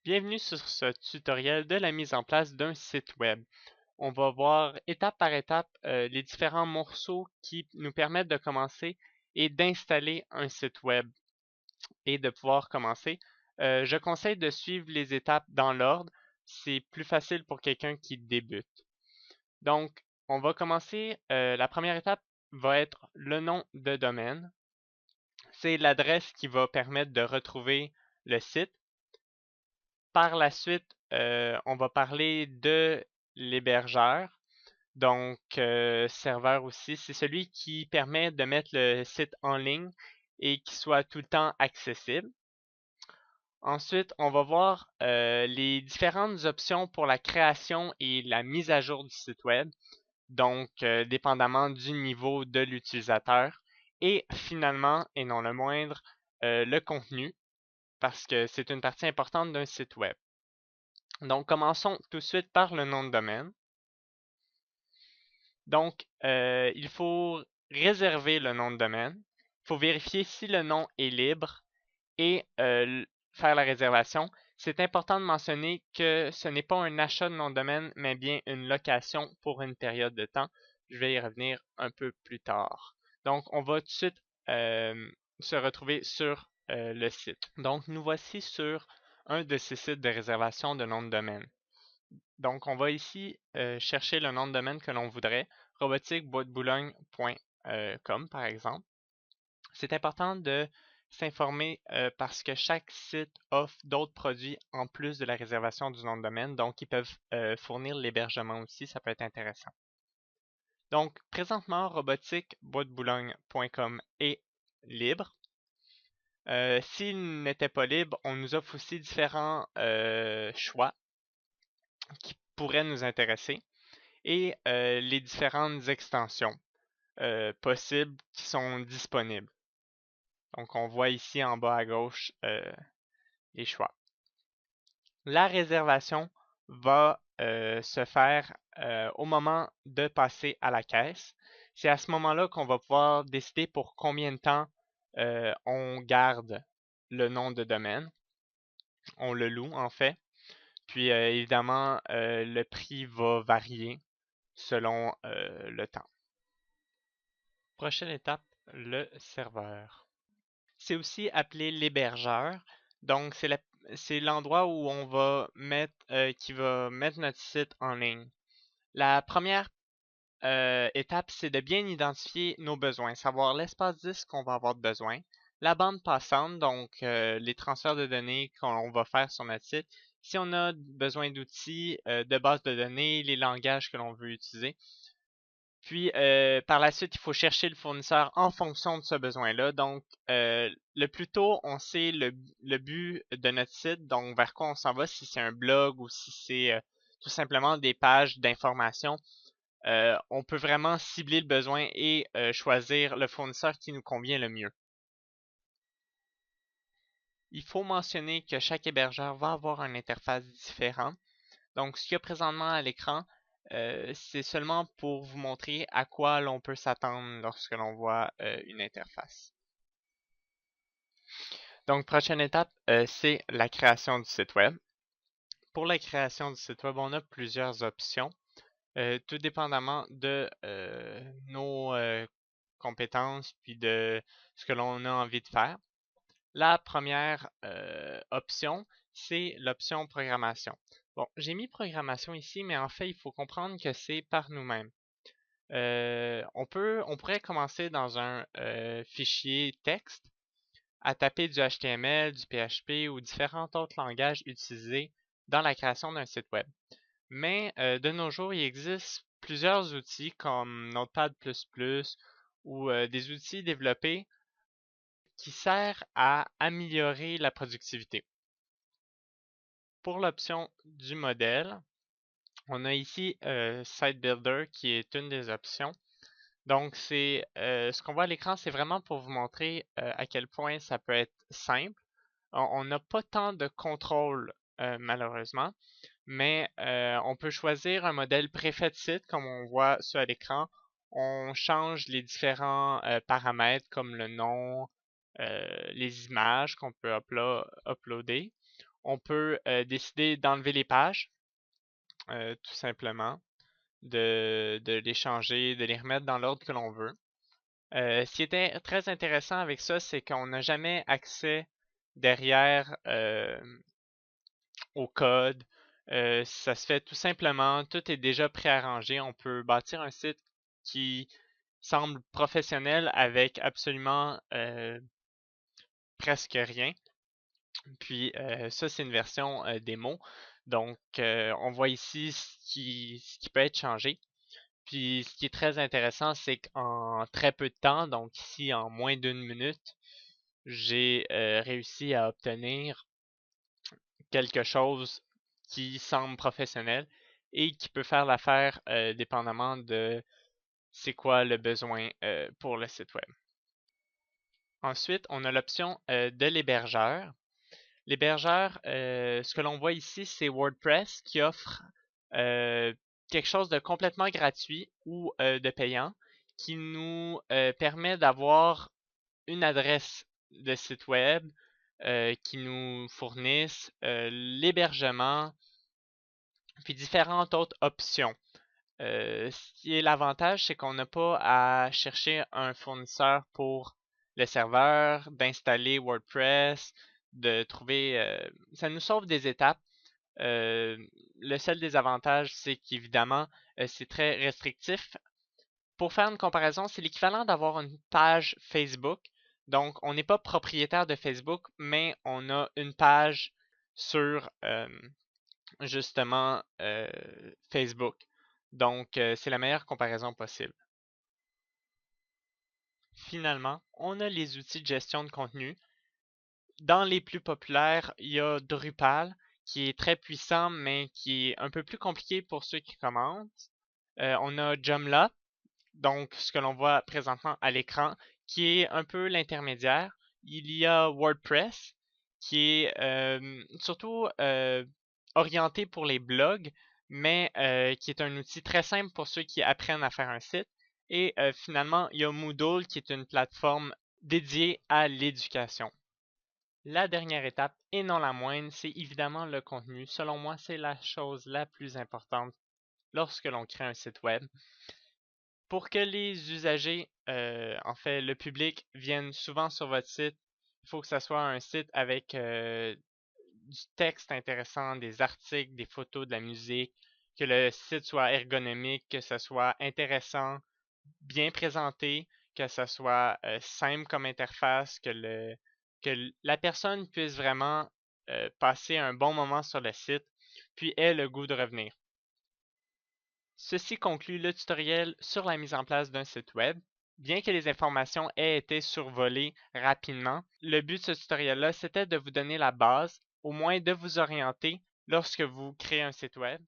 Bienvenue sur ce tutoriel de la mise en place d'un site web. On va voir étape par étape les différents morceaux qui nous permettent de commencer et d'installer un site web et de pouvoir commencer. Je conseille de suivre les étapes dans l'ordre. C'est plus facile pour quelqu'un qui débute. Donc, on va commencer. La première étape va être le nom de domaine. C'est l'adresse qui va permettre de retrouver le site. Par la suite, on va parler de l'hébergeur. Donc, serveur aussi, c'est celui qui permet de mettre le site en ligne et qui soit tout le temps accessible. Ensuite, on va voir les différentes options pour la création et la mise à jour du site web. Donc, dépendamment du niveau de l'utilisateur. Et finalement, et non le moindre, le contenu, parce que c'est une partie importante d'un site web. Donc, commençons tout de suite par le nom de domaine. Donc, il faut réserver le nom de domaine. Il faut vérifier si le nom est libre et faire la réservation. C'est important de mentionner que ce n'est pas un achat de nom de domaine, mais bien une location pour une période de temps. Je vais y revenir un peu plus tard. Donc, on va tout de suite se retrouver sur le site. Donc, nous voici sur un de ces sites de réservation de nom de domaine. Donc, on va ici chercher le nom de domaine que l'on voudrait, robotiqueboisdeboulogne.com par exemple. C'est important de s'informer parce que chaque site offre d'autres produits en plus de la réservation du nom de domaine, donc ils peuvent fournir l'hébergement aussi, ça peut être intéressant. Donc, présentement, robotiqueboisdeboulogne.com est libre. S'il n'était pas libre, on nous offre aussi différents choix qui pourraient nous intéresser et les différentes extensions possibles qui sont disponibles. Donc, on voit ici en bas à gauche les choix. La réservation va se faire au moment de passer à la caisse. C'est à ce moment-là qu'on va pouvoir décider pour combien de temps on garde le nom de domaine. On le loue en fait. Puis évidemment, le prix va varier selon le temps. Prochaine étape, le serveur. C'est aussi appelé l'hébergeur. Donc, c'est l'endroit où on va mettre, qui va mettre notre site en ligne. La première étape, c'est de bien identifier nos besoins, savoir l'espace disque qu'on va avoir besoin, la bande passante, donc les transferts de données qu'on va faire sur notre site, si on a besoin d'outils, de bases de données, les langages que l'on veut utiliser. Puis, par la suite, il faut chercher le fournisseur en fonction de ce besoin-là. Donc, le plus tôt on sait le but de notre site, donc vers quoi on s'en va, si c'est un blog ou si c'est tout simplement des pages d'information, on peut vraiment cibler le besoin et choisir le fournisseur qui nous convient le mieux. Il faut mentionner que chaque hébergeur va avoir une interface différente. Donc, ce qu'il y a présentement à l'écran, c'est seulement pour vous montrer à quoi l'on peut s'attendre lorsque l'on voit une interface. Donc, prochaine étape, c'est la création du site web. Pour la création du site web, on a plusieurs options, tout dépendamment de nos compétences puis de ce que l'on a envie de faire. La première option, c'est l'option programmation. Bon, j'ai mis programmation ici, mais en fait, il faut comprendre que c'est par nous-mêmes. On pourrait commencer dans un fichier texte à taper du HTML, du PHP ou différents autres langages utilisés dans la création d'un site web. Mais de nos jours, il existe plusieurs outils comme Notepad++ ou des outils développés qui servent à améliorer la productivité. Pour l'option du modèle, on a ici Site Builder qui est une des options. Donc, ce qu'on voit à l'écran, c'est vraiment pour vous montrer à quel point ça peut être simple. On n'a pas tant de contrôle malheureusement, mais on peut choisir un modèle préfet de site comme on voit sur à l'écran. On change les différents paramètres comme le nom, les images qu'on peut uploader. On peut décider d'enlever les pages, tout simplement, de les changer, de les remettre dans l'ordre que l'on veut. Ce qui était très intéressant avec ça, c'est qu'on n'a jamais accès derrière au code. Ça se fait tout simplement, tout est déjà préarrangé. On peut bâtir un site qui semble professionnel avec absolument presque rien. Puis ça, c'est une version démo. Donc, on voit ici ce qui peut être changé. Puis ce qui est très intéressant, c'est qu'en très peu de temps, donc ici en moins d'une minute, j'ai réussi à obtenir quelque chose qui semble professionnel et qui peut faire l'affaire dépendamment de c'est quoi le besoin pour le site web. Ensuite, on a l'option de l'hébergeur. L'hébergeur, ce que l'on voit ici, c'est WordPress qui offre euh, quelque chose de complètement gratuit ou de payant qui nous permet d'avoir une adresse de site web qui nous fournissent l'hébergement puis différentes autres options. Ce qui est l'avantage, c'est qu'on n'a pas à chercher un fournisseur pour le serveur, d'installer WordPress, de trouver. Ça nous sauve des étapes. Euh, le seul désavantage, c'est qu'évidemment, c'est très restrictif. Pour faire une comparaison, c'est l'équivalent d'avoir une page Facebook. Donc, on n'est pas propriétaire de Facebook, mais on a une page sur justement Facebook. Donc, c'est la meilleure comparaison possible. Finalement, on a les outils de gestion de contenu. Dans les plus populaires, il y a Drupal, qui est très puissant, mais qui est un peu plus compliqué pour ceux qui commencent. On a Joomla, donc ce que l'on voit présentement à l'écran, qui est un peu l'intermédiaire. Il y a WordPress, qui est surtout orienté pour les blogs, mais qui est un outil très simple pour ceux qui apprennent à faire un site. Et finalement, il y a Moodle, qui est une plateforme dédiée à l'éducation. La dernière étape, et non la moindre, c'est évidemment le contenu. Selon moi, c'est la chose la plus importante lorsque l'on crée un site web. Pour que les usagers, en fait le public, viennent souvent sur votre site, il faut que ce soit un site avec du texte intéressant, des articles, des photos, de la musique, que le site soit ergonomique, que ce soit intéressant, bien présenté, que ce soit simple comme interface, que la personne puisse vraiment passer un bon moment sur le site, puis ait le goût de revenir. Ceci conclut le tutoriel sur la mise en place d'un site web. Bien que les informations aient été survolées rapidement, le but de ce tutoriel-là, c'était de vous donner la base, au moins de vous orienter lorsque vous créez un site web.